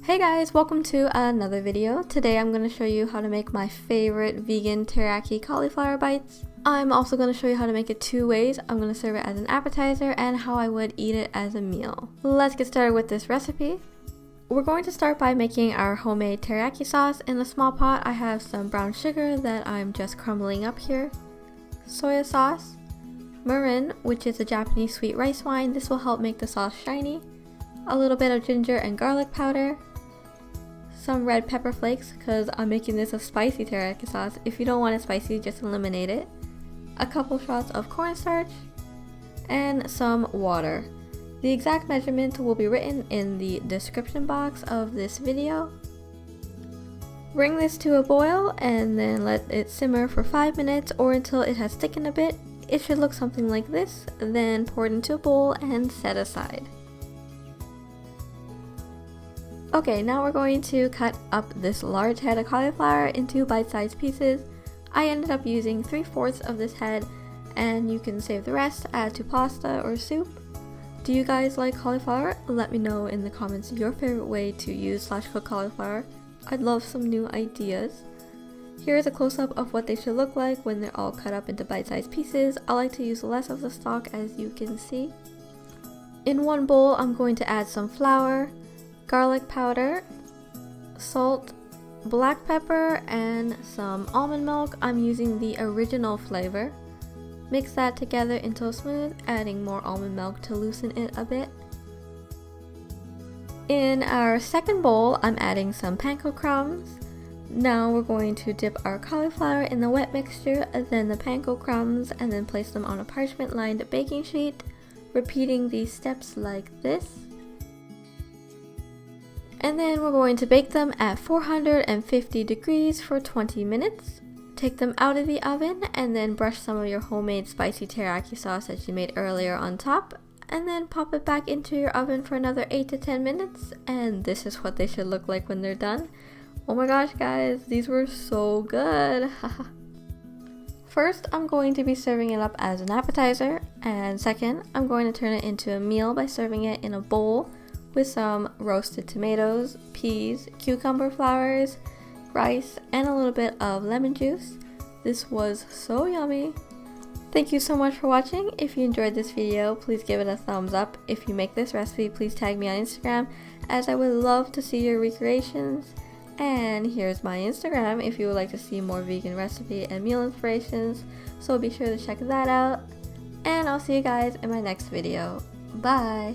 Hey guys, welcome to another video. Today I'm going to show you how to make my favorite vegan teriyaki cauliflower bites. I'm also going to show you how to make it two ways. I'm going to serve it as an appetizer and how I would eat it as a meal. Let's get started with this recipe. We're going to start by making our homemade teriyaki sauce. In a small pot I have some brown sugar that I'm just crumbling up here, soy sauce, mirin, which is a Japanese sweet rice wine. This will help make the sauce shiny, a little bit of ginger and garlic powder, some red pepper flakes because I'm making this a spicy teriyaki sauce. If you don't want it spicy, just eliminate it. A couple shots of cornstarch and some water. The exact measurement will be written in the description box of this video. Bring this to a boil and then let it simmer for 5 minutes or until it has thickened a bit. It should look something like this. Then pour it into a bowl and set aside. Okay, now we're going to cut up this large head of cauliflower into bite-sized pieces. I ended up using 3/4 of this head, and you can save the rest, add to pasta or soup. Do you guys like cauliflower? Let me know in the comments your favorite way to use / cook cauliflower. I'd love some new ideas. Here's a close-up of what they should look like when they're all cut up into bite-sized pieces. I like to use less of the stalk, as you can see. In one bowl, I'm going to add some flour, garlic powder, salt, black pepper, and some almond milk. I'm using the original flavor. Mix that together until smooth, adding more almond milk to loosen it a bit. In our second bowl, I'm adding some panko crumbs. Now we're going to dip our cauliflower in the wet mixture, then the panko crumbs, and then place them on a parchment-lined baking sheet, repeating these steps like this. And then we're going to bake them at 450 degrees for 20 minutes. Take them out of the oven and then brush some of your homemade spicy teriyaki sauce that you made earlier on top, and then pop it back into your oven for another 8 to 10 minutes, and this is what they should look like when they're done. Oh my gosh guys, these were so good! First, I'm going to be serving it up as an appetizer, and second, I'm going to turn it into a meal by serving it in a bowl with some roasted tomatoes, peas, cucumber flowers, rice, and a little bit of lemon juice. This was so yummy. Thank you so much for watching. If you enjoyed this video, please give it a thumbs up. If you make this recipe, please tag me on Instagram, as I would love to see your recreations. And here's my Instagram if you would like to see more vegan recipe and meal inspirations, so be sure to check that out. And I'll see you guys in my next video. Bye!